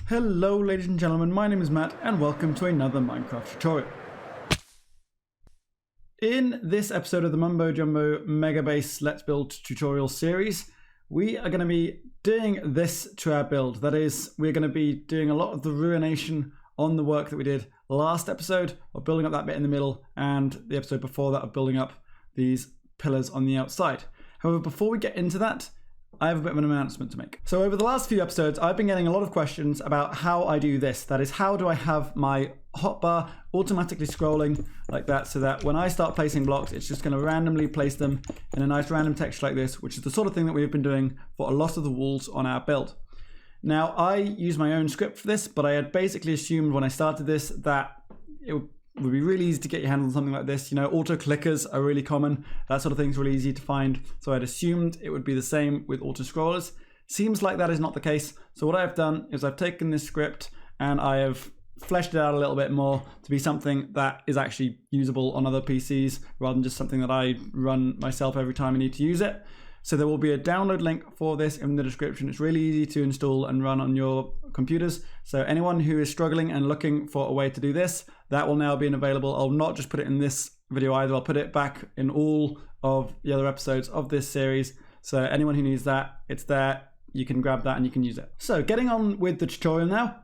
Hello ladies and gentlemen, my name is Matt and welcome to another Minecraft tutorial. In this episode of the Mumbo Jumbo MEGABASE Let's Build tutorial series, we are going to be doing this to our build. That is, we're going to be doing a lot of the ruination on the work that we did last episode of building up that bit in the middle and the episode before that of building up these pillars on the outside. However, before we get into that, I have a bit of an announcement to make. So over the last few episodes, I've been getting a lot of questions about how I do this. That is, how do I have my hotbar automatically scrolling like that so that when I start placing blocks, it's just going to randomly place them in a nice random texture like this, which is the sort of thing that we've been doing for a lot of the walls on our build. Now, I use my own script for this, but I had basically assumed when I started this that it would be really easy to get your hands on something like this. You know, auto clickers are really common. That sort of thing's really easy to find. So I'd assumed it would be the same with auto scrollers. Seems like that is not the case. So what I've done is I've taken this script and I have fleshed it out a little bit more to be something that is actually usable on other PCs rather than just something that I run myself every time I need to use it. So there will be a download link for this in the description. It's really easy to install and run on your computers. So anyone who is struggling and looking for a way to do this, that will now be available. I'll not just put it in this video either. I'll put it back in all of the other episodes of this series. So anyone who needs that, it's there. You can grab that and you can use it. So getting on with the tutorial now.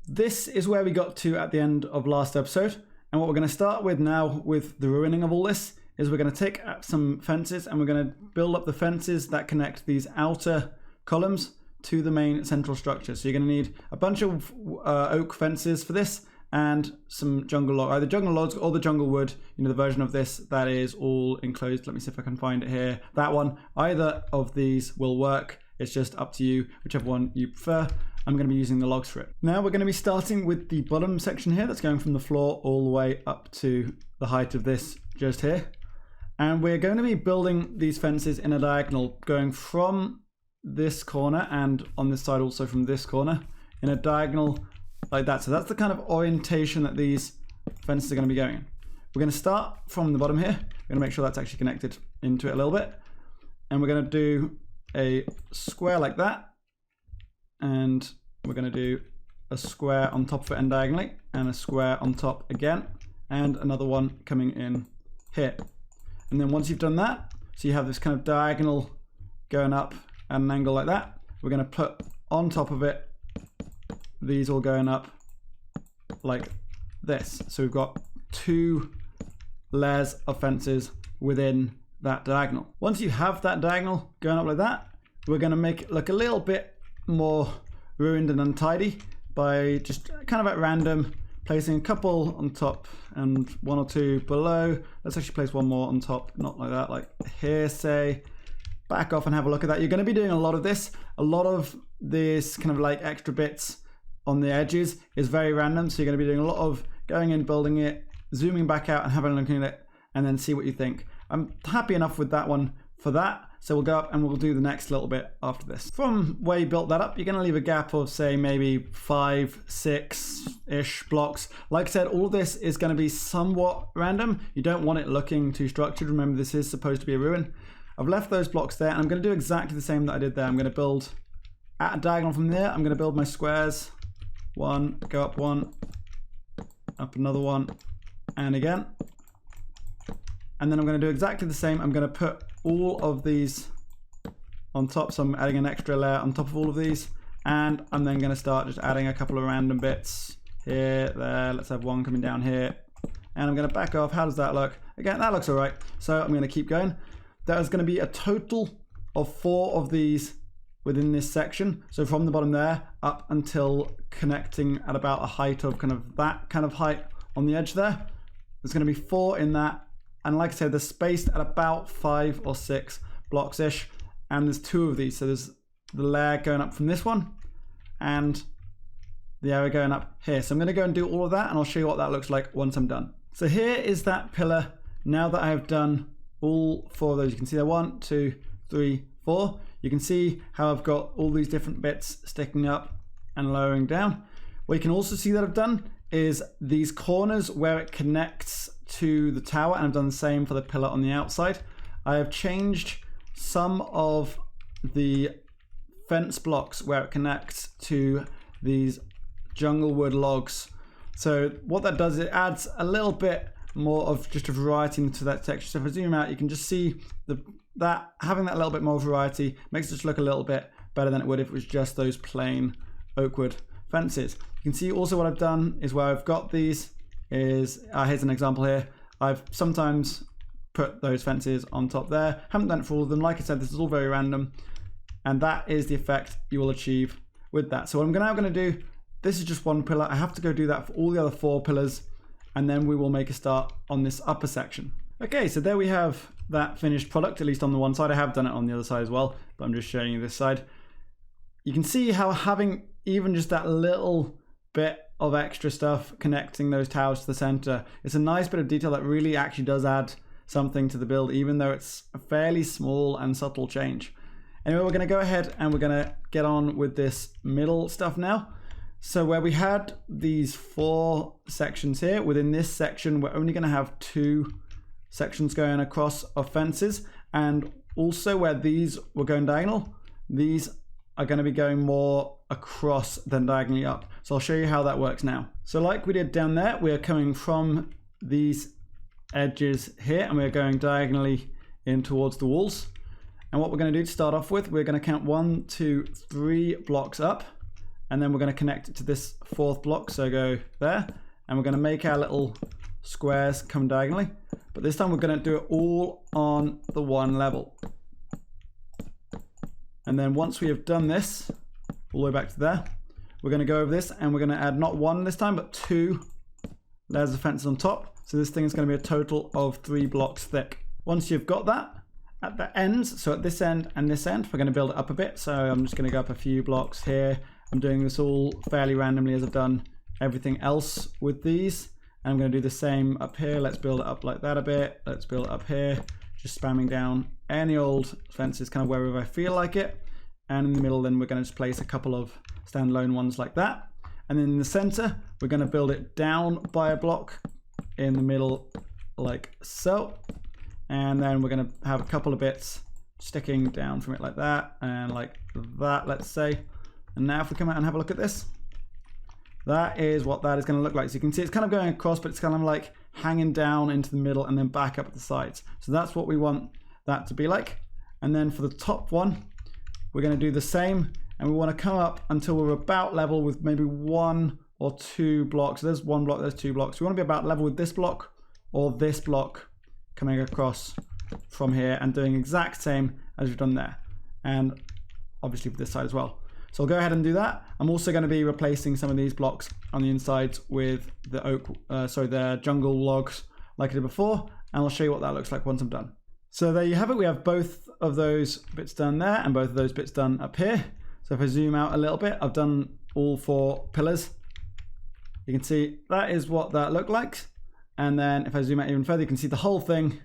This is where we got to at the end of last episode. And what we're going to start with now with the ruining of all this is we're going to take some fences and we're going to build up the fences that connect these outer columns to the main central structure. So you're going to need a bunch of oak fences for this and some jungle logs, either jungle logs or the jungle wood, you know, the version of this that is all enclosed. Let me see if I can find it here. That one, either of these will work. It's just up to you, whichever one you prefer. I'm going to be using the logs for it. Now we're going to be starting with the bottom section here that's going from the floor all the way up to the height of this just here. And we're going to be building these fences in a diagonal going from this corner and on this side also from this corner in a diagonal like that. So that's the kind of orientation that these fences are going to be going in. We're going to start from the bottom here. We're going to make sure that's actually connected into it a little bit. And we're going to do a square like that. And we're going to do a square on top of it and diagonally and a square on top again and another one coming in here. And then once you've done that, so you have this kind of diagonal going up at an angle like that, we're going to put on top of it these all going up like this. So we've got two layers of fences within that diagonal. Once you have that diagonal going up like that, we're going to make it look a little bit more ruined and untidy by just kind of at random placing a couple on top and one or two below. Let's actually place one more on top, not like that, like here, say. Back off and have a look at that. You're going to be doing a lot of this. A lot of this kind of like extra bits on the edges is very random. So you're going to be doing a lot of going in, building it, zooming back out and having a look at it and then see what you think. I'm happy enough with that one for that. So we'll go up and we'll do the next little bit after this. From where you built that up, you're going to leave a gap of say maybe 5, 6-ish blocks. Like I said, all of this is going to be somewhat random. You don't want it looking too structured. Remember, this is supposed to be a ruin. I've left those blocks there and I'm going to do exactly the same that I did there. I'm going to build at a diagonal from there. I'm going to build my squares. One, go up one, up another one, and again. And then I'm going to do exactly the same. I'm going to put all of these on top. So I'm adding an extra layer on top of all of these. And I'm then going to start just adding a couple of random bits here, there. Let's have one coming down here. And I'm going to back off. How does that look? Again, that looks all right. So I'm going to keep going. There's going to be a total of 4 of these within this section. So from the bottom there up until connecting at about a height of kind of that kind of height on the edge there. There's going to be 4 in that. And like I said, they're spaced at about 5 or 6 blocks-ish. And there's 2 of these. So there's the layer going up from this one and the area going up here. So I'm going to go and do all of that and I'll show you what that looks like once I'm done. So here is that pillar. Now that I have done all 4 of those, you can see there 1, 2, 3, 4. You can see how I've got all these different bits sticking up and lowering down. What you can also see that I've done is these corners where it connects to the tower, and I've done the same for the pillar on the outside. I have changed some of the fence blocks where it connects to these jungle wood logs. So what that does, it adds a little bit more of just a variety into that texture. So if I zoom out, you can just see that having that little bit more variety makes it just look a little bit better than it would if it was just those plain oak wood fences. You can see also what I've done is where I've got these is, here's an example here. I've sometimes put those fences on top there. Haven't done it for all of them. Like I said, this is all very random. And that is the effect you will achieve with that. So what I'm now going to do, this is just one pillar. I have to go do that for all the other 4 pillars. And then we will make a start on this upper section. Okay, so there we have that finished product, at least on the one side. I have done it on the other side as well, but I'm just showing you this side. You can see how having even just that little bit of extra stuff connecting those towers to the center, it's a nice bit of detail that really actually does add something to the build, even though it's a fairly small and subtle change. Anyway, we're going to go ahead and we're going to get on with this middle stuff now. So where we had these 4 sections here, within this section, we're only going to have 2 sections going across of fences. And also where these were going diagonal, these are going to be going more across than diagonally up. So I'll show you how that works now. So like we did down there, we are coming from these edges here and we're going diagonally in towards the walls. And what we're going to do to start off with, we're going to count 1, 2, 3 blocks up. And then we're going to connect it to this 4th block. So go there. And we're going to make our little squares come diagonally. But this time we're going to do it all on the one level. And then once we have done this, all the way back to there, we're going to go over this and we're going to add not 1 this time, but 2 layers of fences on top. So this thing is going to be a total of 3 blocks thick. Once you've got that, at the ends, so at this end and this end, we're going to build it up a bit. So I'm just going to go up a few blocks here. I'm doing this all fairly randomly as I've done everything else with these. And I'm going to do the same up here. Let's build it up like that a bit. Let's build it up here. Just spamming down any old fences kind of wherever I feel like it. And in the middle, then we're going to just place a couple of standalone ones like that. And then in the center, we're going to build it down by a block in the middle like so. And then we're going to have a couple of bits sticking down from it like that and like that, let's say. And now if we come out and have a look at this, that is what that is going to look like. So you can see it's kind of going across, but it's kind of like hanging down into the middle and then back up at the sides. So that's what we want that to be like. And then for the top one, we're going to do the same. And we want to come up until we're about level with maybe 1 or 2 blocks. There's 1 block, there's 2 blocks. We want to be about level with this block or this block coming across from here and doing exact same as we've done there. And obviously for this side as well. So I'll go ahead and do that. I'm also going to be replacing some of these blocks on the insides with the the jungle logs like I did before. And I'll show you what that looks like once I'm done. So there you have it. We have both of those bits done there and both of those bits done up here. So if I zoom out a little bit, I've done all 4 pillars. You can see that is what that looked like. And then if I zoom out even further, you can see the whole thing.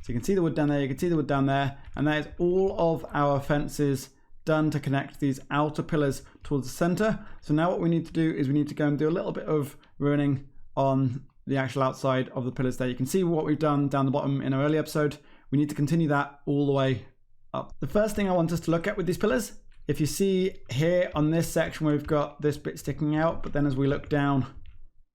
So you can see the wood down there, you can see the wood down there. And that is all of our fences done to connect these outer pillars towards the center. So now what we need to do is we need to go and do a little bit of ruining on the actual outside of the pillars there. You can see what we've done down the bottom in our early episode. We need to continue that all the way up. The first thing I want us to look at with these pillars, if you see here on this section where we've got this bit sticking out, but then as we look down,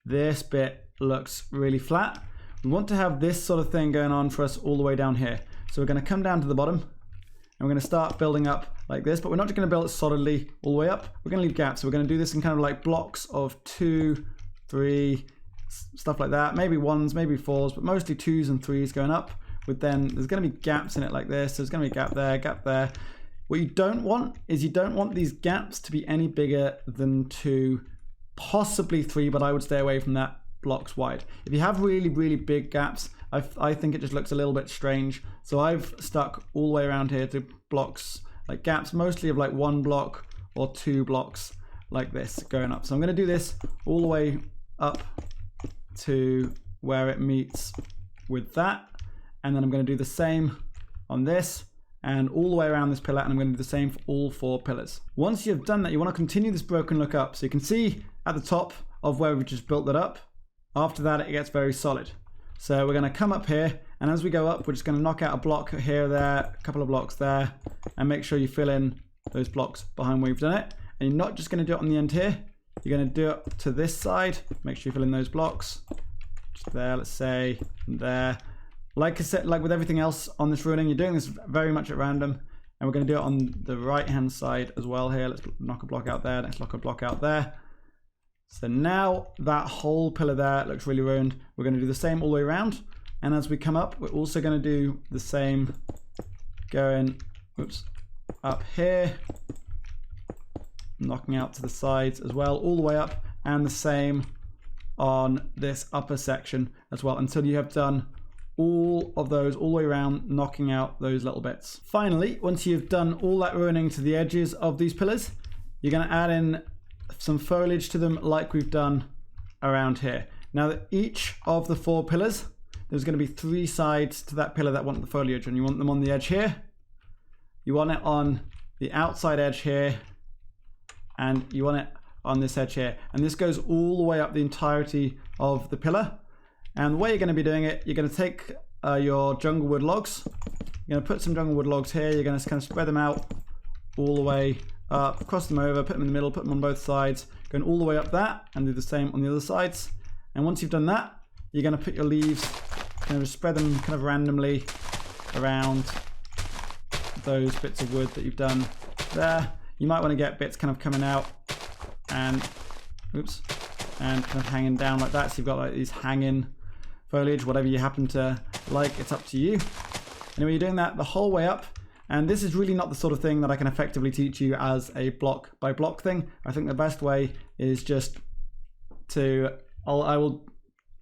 this bit looks really flat. We want to have this sort of thing going on for us all the way down here. So we're going to come down to the bottom and we're going to start building up like this, but we're not just going to build it solidly all the way up. We're going to leave gaps. So we're going to do this in kind of like blocks of 2, 3, stuff like that. Maybe 1s, maybe 4s, but mostly 2s and 3s going up. With then there's going to be gaps in it like this. So there's going to be a gap there, gap there. What you don't want is you don't want these gaps to be any bigger than 2, possibly 3, but I would stay away from that blocks wide. If you have really, really big gaps, I think it just looks a little bit strange. So I've stuck all the way around here to blocks, like gaps, mostly of like 1 block or 2 blocks like this going up. So I'm going to do this all the way up to where it meets with that. And then I'm going to do the same on this and all the way around this pillar. And I'm going to do the same for all 4 pillars. Once you've done that, you want to continue this broken look up. So you can see at the top of where we've just built that up. After that, it gets very solid. So we're going to come up here, and as we go up, we're just going to knock out a block here, there, a couple of blocks there, and make sure you fill in those blocks behind where you've done it. And you're not just going to do it on the end here. you're going to do it to this side. Make sure you fill in those blocks. Just there, let's say, and there. Like I said, like with everything else on this ruining, you're doing this very much at random. And we're going to do it on the right-hand side as well here. Let's knock a block out there. Let's knock a block out there. So now that whole pillar there looks really ruined. We're going to do the same all the way around. And as we come up, we're also going to do the same going, oops, up here. Knocking out to the sides as well, all the way up. And the same on this upper section as well, until you have done all of those all the way around, knocking out those little bits. Finally, once you've done all that ruining to the edges of these pillars, you're going to add in some foliage to them like we've done around here. Now, each of the 4 pillars, there's going to be 3 sides to that pillar that want the foliage, and you want them on the edge here, you want it on the outside edge here, and you want it on this edge here. And this goes all the way up the entirety of the pillar. And the way you're going to be doing it, you're going to take your jungle wood logs. You're going to put some jungle wood logs here. You're going to kind of spread them out all the way up, cross them over, put them in the middle, put them on both sides, going all the way up that, and do the same on the other sides. And once you've done that, you're going to put your leaves, kind of spread them kind of randomly around those bits of wood that you've done there. You might want to get bits kind of coming out and, oops, and kind of hanging down like that. So you've got like these hanging foliage, whatever you happen to like, it's up to you. Anyway, you're doing that the whole way up. And this is really not the sort of thing that I can effectively teach you as a block by block thing. I think the best way is just to, I will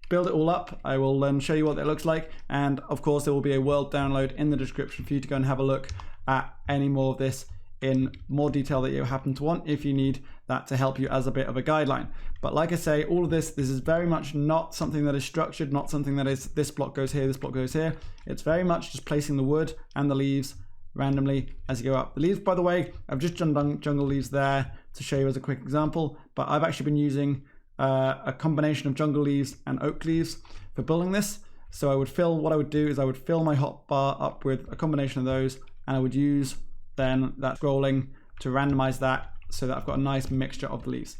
build it all up. I will then show you what it looks like. And of course, there will be a world download in the description for you to go and have a look at any more of this in more detail that you happen to want, if you need that to help you as a bit of a guideline. But like I say, all of this is very much not something that is structured, not something that is this block goes here, this block goes here. It's very much just placing the wood and the leaves randomly as you go up. The leaves, by the way, I've just done jungle leaves there to show you as a quick example, but I've actually been using a combination of jungle leaves and oak leaves for building this. So what I would do is I would fill my hotbar up with a combination of those, and I would use then that scrolling to randomize that so that I've got a nice mixture of the leaves.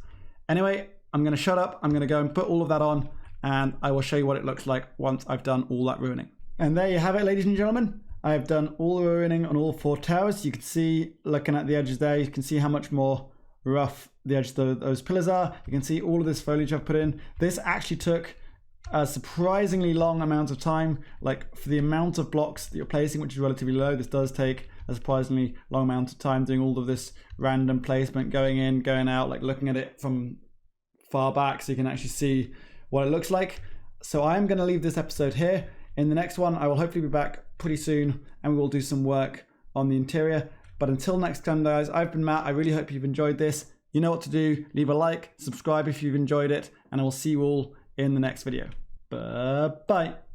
Anyway, I'm going to shut up. I'm going to go and put all of that on, and I will show you what it looks like once I've done all that ruining. And there you have it, ladies and gentlemen. I have done all the ruining on all 4 towers. You can see, looking at the edges there, you can see how much more rough the edges of those pillars are. You can see all of this foliage I've put in. This actually took a surprisingly long amount of time. Like, for the amount of blocks that you're placing, which is relatively low, this does take a surprisingly long amount of time doing all of this random placement, going in, going out, like looking at it from far back so you can actually see what it looks like. So I'm going to leave this episode here. In the next one, I will hopefully be back pretty soon, and we will do some work on the interior. But until next time, guys, I've been Matt. I really hope you've enjoyed this. You know what to do. Leave a like, subscribe if you've enjoyed it, and I will see you all in the next video. Bye-bye.